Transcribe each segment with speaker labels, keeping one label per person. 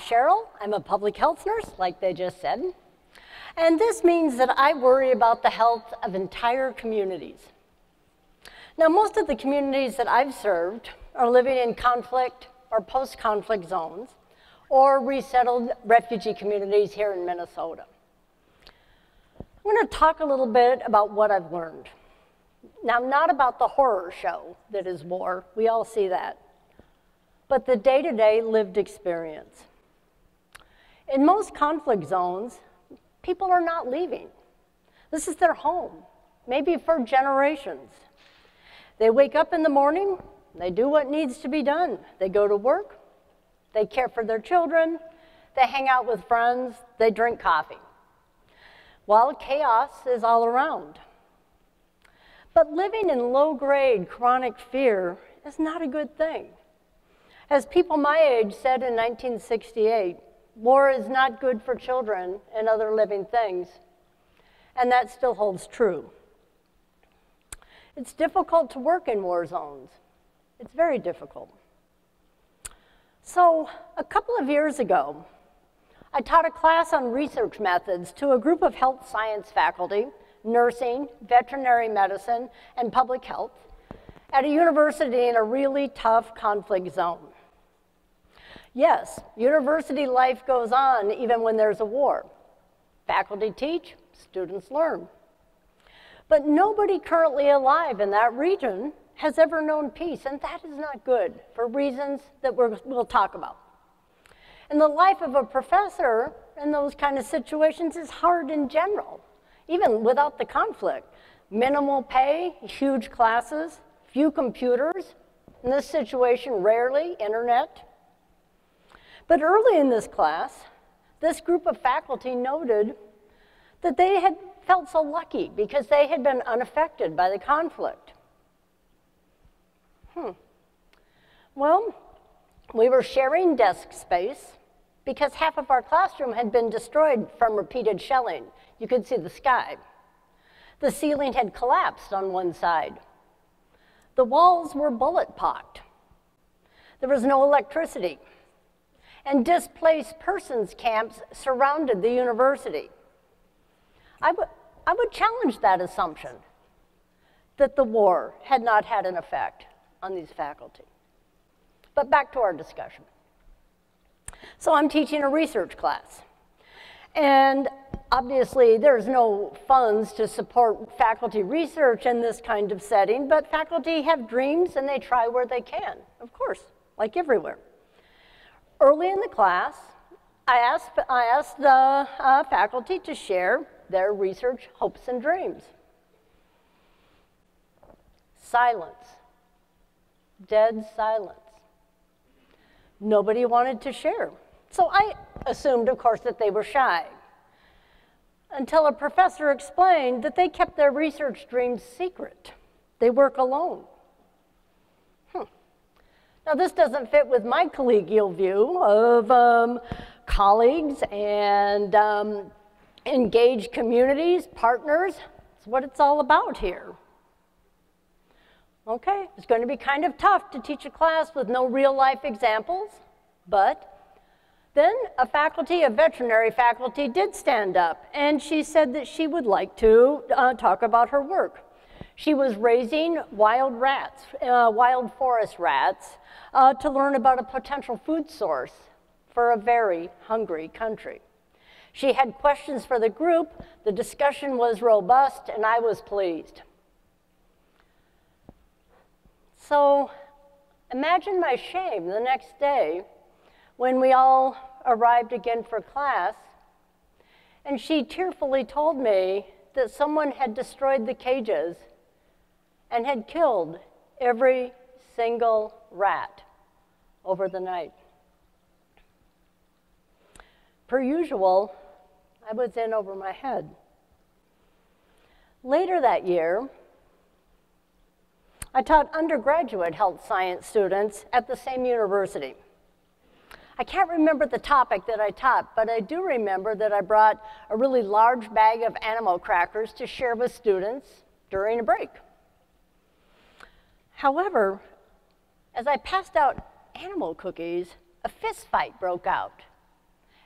Speaker 1: Cheryl. I'm a public health nurse, like they just said. And this means that I worry about the health of entire communities. Now, most of the communities that I've served are living in conflict or post-conflict zones or resettled refugee communities here in Minnesota. I'm going to talk a little bit about what I've learned. Now, not about the horror show that is war, we all see that, but the day-to-day lived experience. In most conflict zones, people are not leaving. This is their home, maybe for generations. They wake up in the morning, they do what needs to be done. They go to work, they care for their children, they hang out with friends, they drink coffee, while chaos is all around. But living in low-grade chronic fear is not a good thing. As people my age said in 1968, war is not good for children and other living things, and that still holds true. It's difficult to work in war zones. It's very difficult. So a couple of years ago, I taught a class on research methods to a group of health science faculty, nursing, veterinary medicine, and public health at a university in a really tough conflict zone. Yes, university life goes on even when there's a war. Faculty teach, students learn. But nobody currently alive in that region has ever known peace, and that is not good for reasons that we'll talk about. And the life of a professor in those kind of situations is hard in general, even without the conflict. Minimal pay, huge classes, few computers, in this situation, rarely internet. But early in this class, this group of faculty noted that they had felt so lucky because they had been unaffected by the conflict. Well, we were sharing desk space because half of our classroom had been destroyed from repeated shelling. You could see the sky. The ceiling had collapsed on one side. The walls were bullet-pocked. There was no electricity. And displaced persons camps surrounded the university. I would challenge that assumption that the war had not had an effect on these faculty. But back to our discussion. So I'm teaching a research class. And obviously, there's no funds to support faculty research in this kind of setting, but faculty have dreams and they try where they can, of course, like everywhere. Early in the class, I asked the faculty to share their research hopes and dreams. Silence. Dead silence. Nobody wanted to share. So I assumed, of course, that they were shy, until a professor explained that they kept their research dreams secret. They work alone. Now, this doesn't fit with my collegial view of colleagues and engaged communities, partners. It's what it's all about here. Okay, it's going to be kind of tough to teach a class with no real-life examples, but then a veterinary faculty did stand up, and she said that she would like to talk about her work. She was raising wild rats, wild forest rats, to learn about a potential food source for a very hungry country. She had questions for the group, the discussion was robust, and I was pleased. So imagine my shame the next day when we all arrived again for class, and she tearfully told me that someone had destroyed the cages and had killed every single rat over the night. Per usual, I was in over my head. Later that year, I taught undergraduate health science students at the same university. I can't remember the topic that I taught, but I do remember that I brought a really large bag of animal crackers to share with students during a break. However, as I passed out animal cookies, a fist fight broke out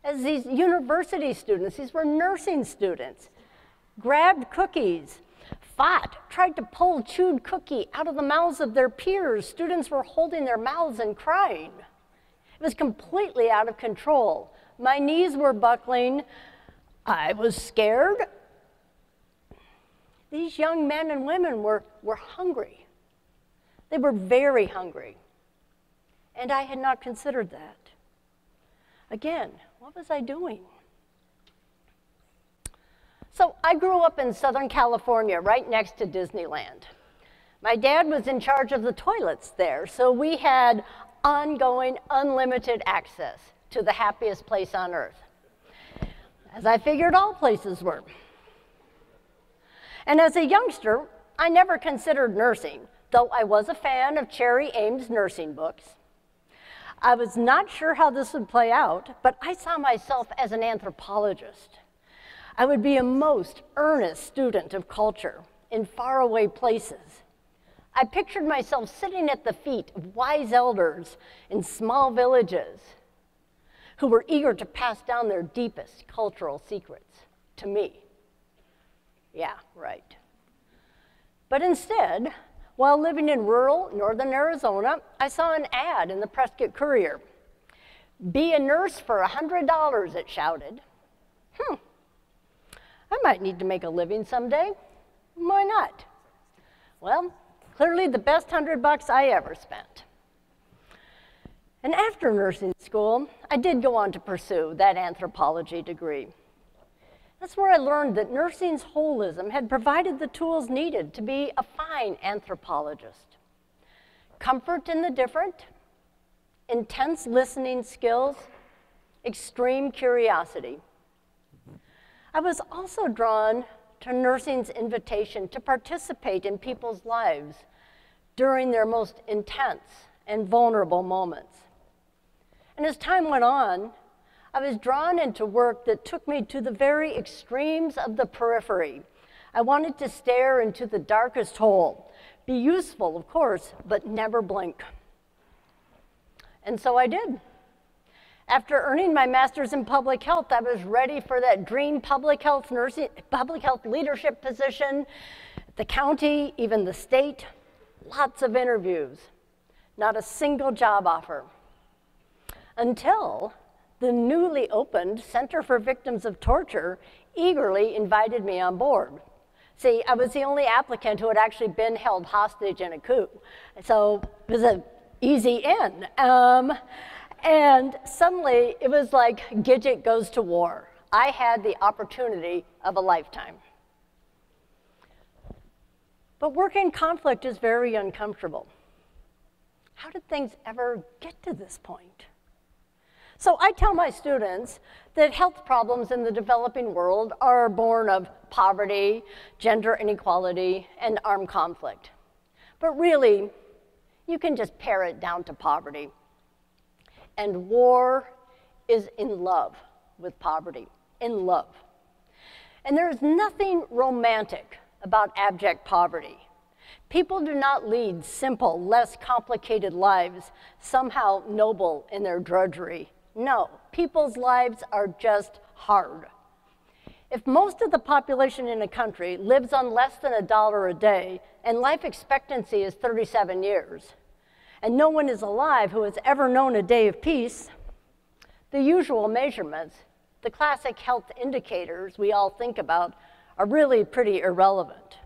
Speaker 1: as these university students, these were nursing students, grabbed cookies, fought, tried to pull chewed cookie out of the mouths of their peers. Students were holding their mouths and crying. It was completely out of control. My knees were buckling. I was scared. These young men and women were hungry. They were very hungry. And I had not considered that. Again, what was I doing? So I grew up in Southern California, right next to Disneyland. My dad was in charge of the toilets there, so we had ongoing, unlimited access to the happiest place on earth, as I figured all places were. And as a youngster, I never considered nursing, though I was a fan of Cherry Ames' nursing books. I was not sure how this would play out, but I saw myself as an anthropologist. I would be a most earnest student of culture in faraway places. I pictured myself sitting at the feet of wise elders in small villages who were eager to pass down their deepest cultural secrets to me. Yeah, right. But instead, while living in rural northern Arizona, I saw an ad in the Prescott Courier. "Be a nurse for $100, it shouted. I might need to make a living someday. Why not? Well, clearly the best $100 I ever spent. And after nursing school, I did go on to pursue that anthropology degree. That's where I learned that nursing's holism had provided the tools needed to be a fine anthropologist. Comfort in the different, intense listening skills, extreme curiosity. I was also drawn to nursing's invitation to participate in people's lives during their most intense and vulnerable moments. And as time went on, I was drawn into work that took me to the very extremes of the periphery. I wanted to stare into the darkest hole, be useful, of course, but never blink. And so I did. After earning my master's in public health, I was ready for that dream public health leadership position, the county, even the state. Lots of interviews, not a single job offer. Until the newly opened Center for Victims of Torture eagerly invited me on board. See, I was the only applicant who had actually been held hostage in a coup. So it was an easy in. And suddenly, it was like Gidget goes to war. I had the opportunity of a lifetime. But working conflict is very uncomfortable. How did things ever get to this point? So I tell my students that health problems in the developing world are born of poverty, gender inequality, and armed conflict. But really, you can just pare it down to poverty. And war is in love with poverty, in love. And there is nothing romantic about abject poverty. People do not lead simple, less complicated lives, somehow noble in their drudgery. No, people's lives are just hard. If most of the population in a country lives on less than $1 a day, and life expectancy is 37 years, and no one is alive who has ever known a day of peace, the usual measurements, the classic health indicators we all think about, are really pretty irrelevant.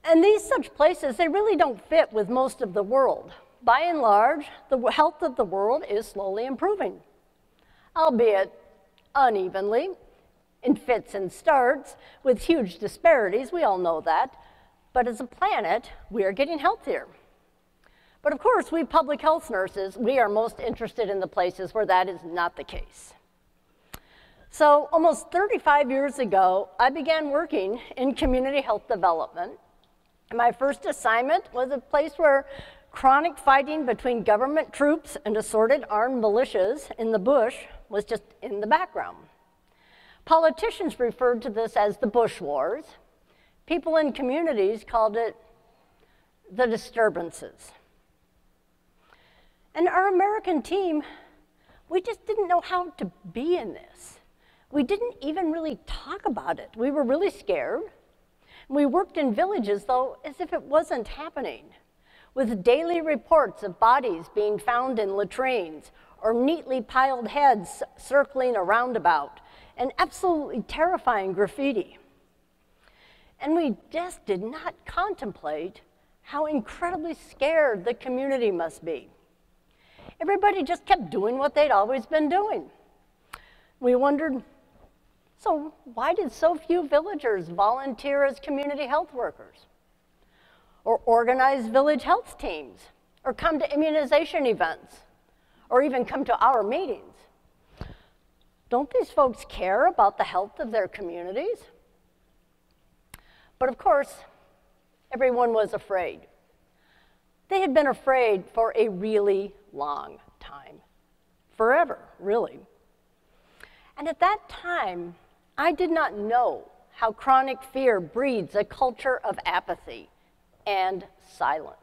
Speaker 1: And these such places, they really don't fit with most of the world. By and large, the health of the world is slowly improving, albeit unevenly, in fits and starts, with huge disparities, we all know that. But as a planet, we are getting healthier. But of course, we public health nurses, we are most interested in the places where that is not the case. So almost 35 years ago, I began working in community health development. My first assignment was a place where chronic fighting between government troops and assorted armed militias in the bush was just in the background. Politicians referred to this as the Bush Wars. People in communities called it the disturbances. And our American team we just didn't know how to be in this. We didn't even really talk about it. We were really scared. We worked in villages, though, as if it wasn't happening, with daily reports of bodies being found in latrines or neatly piled heads circling a roundabout, and absolutely terrifying graffiti. And we just did not contemplate how incredibly scared the community must be. Everybody just kept doing what they'd always been doing. We wondered, so why did so few villagers volunteer as community health workers? Or organize village health teams? Or come to immunization events? Or even come to our meetings? Don't these folks care about the health of their communities? But of course, everyone was afraid. They had been afraid for a really long time. Forever, really. And at that time, I did not know how chronic fear breeds a culture of apathy and silence.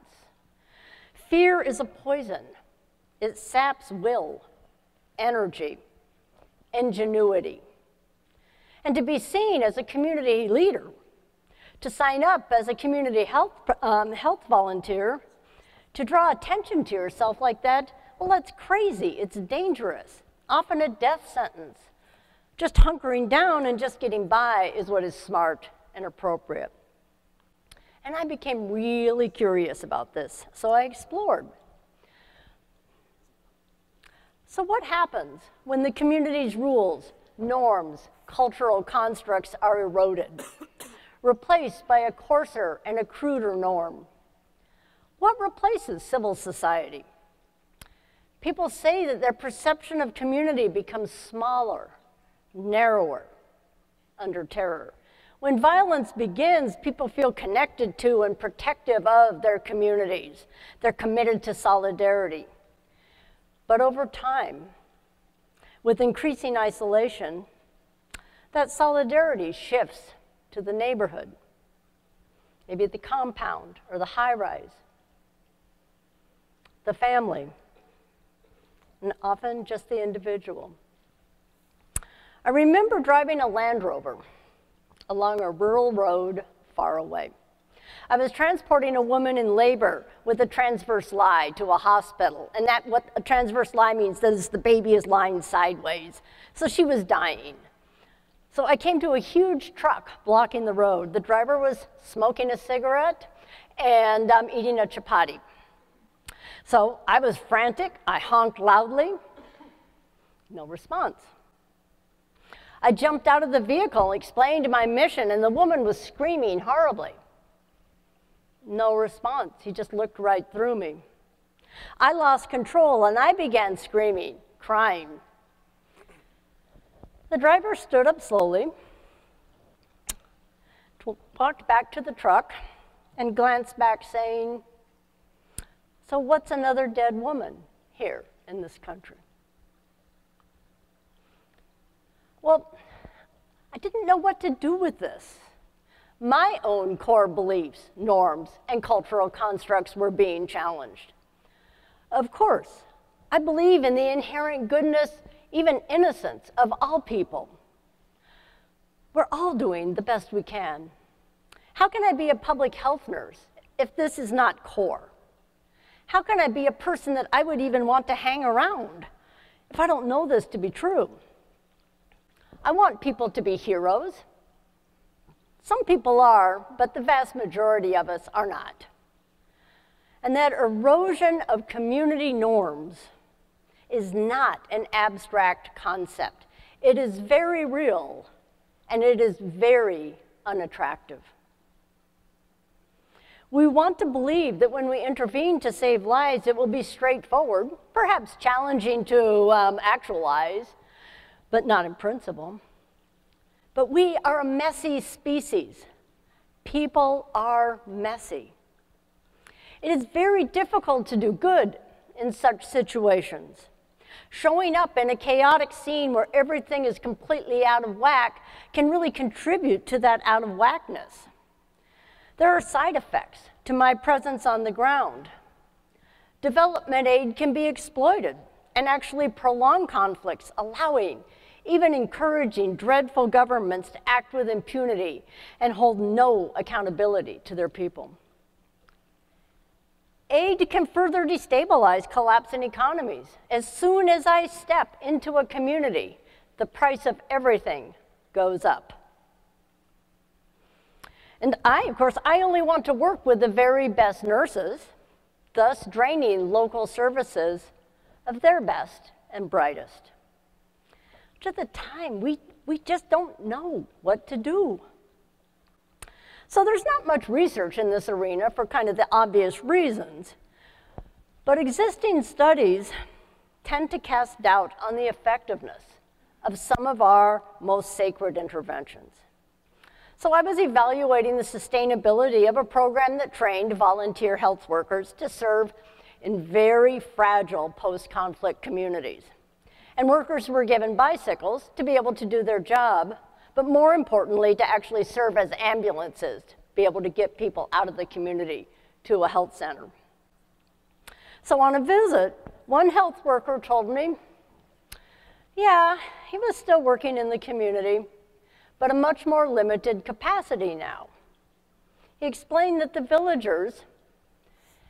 Speaker 1: Fear is a poison. It saps will, energy, ingenuity. And to be seen as a community leader, to sign up as a community health volunteer, to draw attention to yourself like that, well, that's crazy, it's dangerous, often a death sentence. Just hunkering down and just getting by is what is smart and appropriate. And I became really curious about this, so I explored. So what happens when the community's rules, norms, cultural constructs are eroded, replaced by a coarser and a cruder norm? What replaces civil society? People say that their perception of community becomes smaller, narrower, under terror. When violence begins, people feel connected to and protective of their communities. They're committed to solidarity. But over time, with increasing isolation, that solidarity shifts to the neighborhood, maybe the compound or the high-rise, the family, and often just the individual. I remember driving a Land Rover along a rural road far away. I was transporting a woman in labor with a transverse lie to a hospital, and that what a transverse lie means is the baby is lying sideways. So she was dying. So I came to a huge truck blocking the road. The driver was smoking a cigarette and eating a chapati. So I was frantic, I honked loudly, no response. I jumped out of the vehicle, explained my mission, and the woman was screaming horribly. No response, he just looked right through me. I lost control and I began screaming, crying. The driver stood up slowly, walked back to the truck, and glanced back saying, "So what's another dead woman here in this country?" Well, I didn't know what to do with this. My own core beliefs, norms, and cultural constructs were being challenged. Of course, I believe in the inherent goodness, even innocence, of all people. We're all doing the best we can. How can I be a public health nurse if this is not core? How can I be a person that I would even want to hang around if I don't know this to be true? I want people to be heroes. Some people are, but the vast majority of us are not. And that erosion of community norms is not an abstract concept. It is very real, and it is very unattractive. We want to believe that when we intervene to save lives, it will be straightforward, perhaps challenging to actualize, but not in principle. But we are a messy species. People are messy. It is very difficult to do good in such situations. Showing up in a chaotic scene where everything is completely out of whack can really contribute to that out of whackness. There are side effects to my presence on the ground. Development aid can be exploited and actually prolong conflicts, allowing, even encouraging dreadful governments to act with impunity and hold no accountability to their people. Aid can further destabilize collapsing economies. As soon as I step into a community, the price of everything goes up. And of course, I only want to work with the very best nurses, thus draining local services of their best and brightest. Much of the time, we just don't know what to do. So there's not much research in this arena for kind of the obvious reasons, but existing studies tend to cast doubt on the effectiveness of some of our most sacred interventions. So I was evaluating the sustainability of a program that trained volunteer health workers to serve in very fragile post-conflict communities. And workers were given bicycles to be able to do their job, but more importantly, to actually serve as ambulances, to be able to get people out of the community to a health center. So on a visit, one health worker told me, yeah, he was still working in the community, but a much more limited capacity now. He explained that the villagers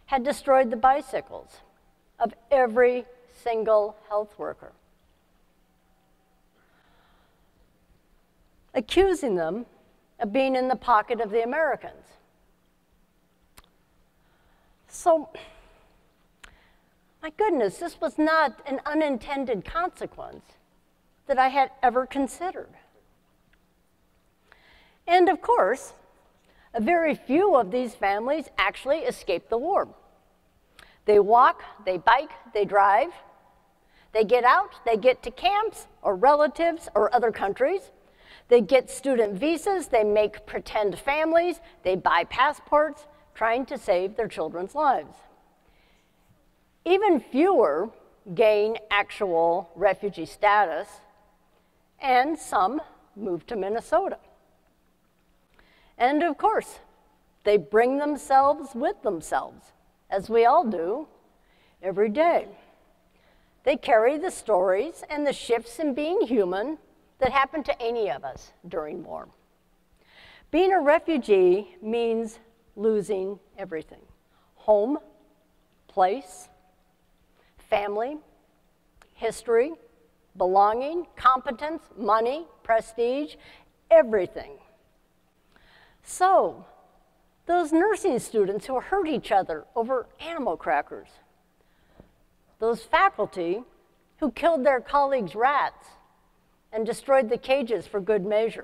Speaker 1: had destroyed the bicycles of every single health worker, accusing them of being in the pocket of the Americans. So, my goodness, this was not an unintended consequence that I had ever considered. And of course, a very few of these families actually escape the war. They walk, they bike, they drive, they get out, they get to camps or relatives or other countries. They get student visas, they make pretend families, they buy passports, trying to save their children's lives. Even fewer gain actual refugee status, and some move to Minnesota. And of course, they bring themselves with themselves, as we all do, every day. They carry the stories and the shifts in being human that happen to any of us during war. Being a refugee means losing everything: home, place, family, history, belonging, competence, money, prestige, everything. So, those nursing students who hurt each other over animal crackers, those faculty who killed their colleagues' rats and destroyed the cages for good measure,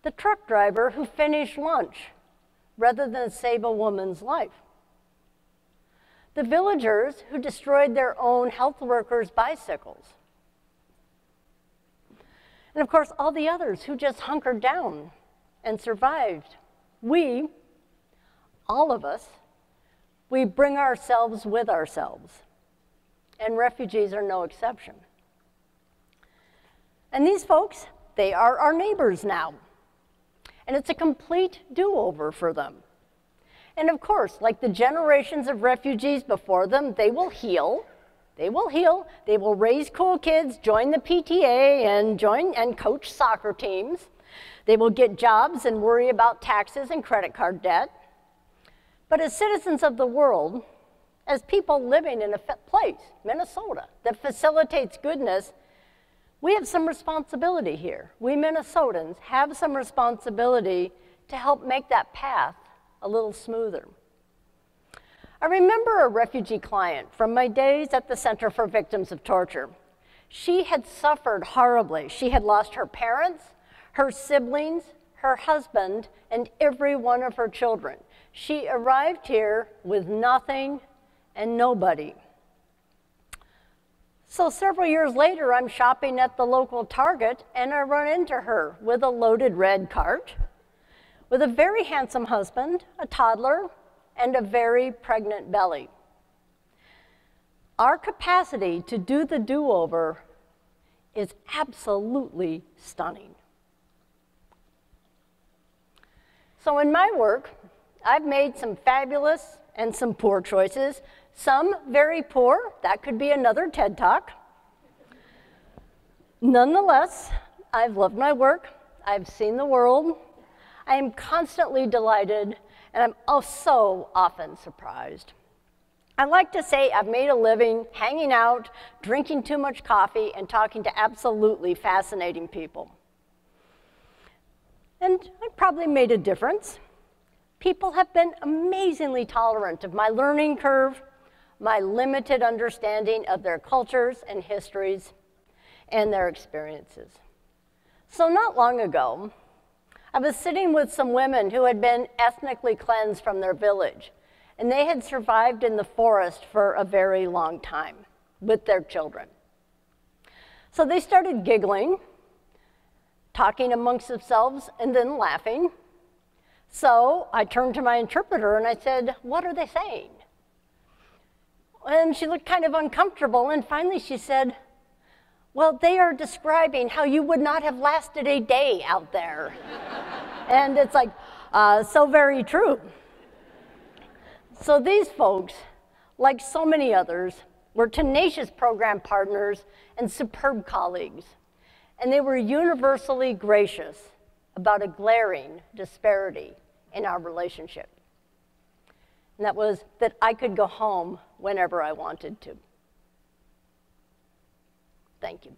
Speaker 1: the truck driver who finished lunch rather than save a woman's life, the villagers who destroyed their own health workers' bicycles, and of course all the others who just hunkered down and survived. We, all of us, we bring ourselves with ourselves, and refugees are no exception. And these folks, they are our neighbors now. And it's a complete do-over for them. And of course, like the generations of refugees before them, they will heal. They will heal. They will raise cool kids, join the PTA, and coach soccer teams. They will get jobs and worry about taxes and credit card debt. But as citizens of the world, as people living in a place, Minnesota, that facilitates goodness, we have some responsibility here. We Minnesotans have some responsibility to help make that path a little smoother. I remember a refugee client from my days at the Center for Victims of Torture. She had suffered horribly. She had lost her parents, her siblings, her husband, and every one of her children. She arrived here with nothing and nobody. So several years later, I'm shopping at the local Target, and I run into her with a loaded red cart, with a very handsome husband, a toddler, and a very pregnant belly. Our capacity to do the do-over is absolutely stunning. So in my work, I've made some fabulous and some poor choices, some very poor. That could be another TED Talk. Nonetheless, I've loved my work. I've seen the world. I am constantly delighted, and I'm so often surprised. I like to say I've made a living hanging out, drinking too much coffee, and talking to absolutely fascinating people. And I've probably made a difference. People have been amazingly tolerant of my learning curve, my limited understanding of their cultures and histories, and their experiences. So not long ago, I was sitting with some women who had been ethnically cleansed from their village, and they had survived in the forest for a very long time with their children. So they started giggling, talking amongst themselves, and then laughing. So I turned to my interpreter and I said, "What are they saying?" And she looked kind of uncomfortable, and finally she said, "Well, they are describing how you would not have lasted a day out there." And it's like, so very true. So these folks, like so many others, were tenacious program partners and superb colleagues. And they were universally gracious about a glaring disparity in our relationship. And that was that I could go home whenever I wanted to. Thank you.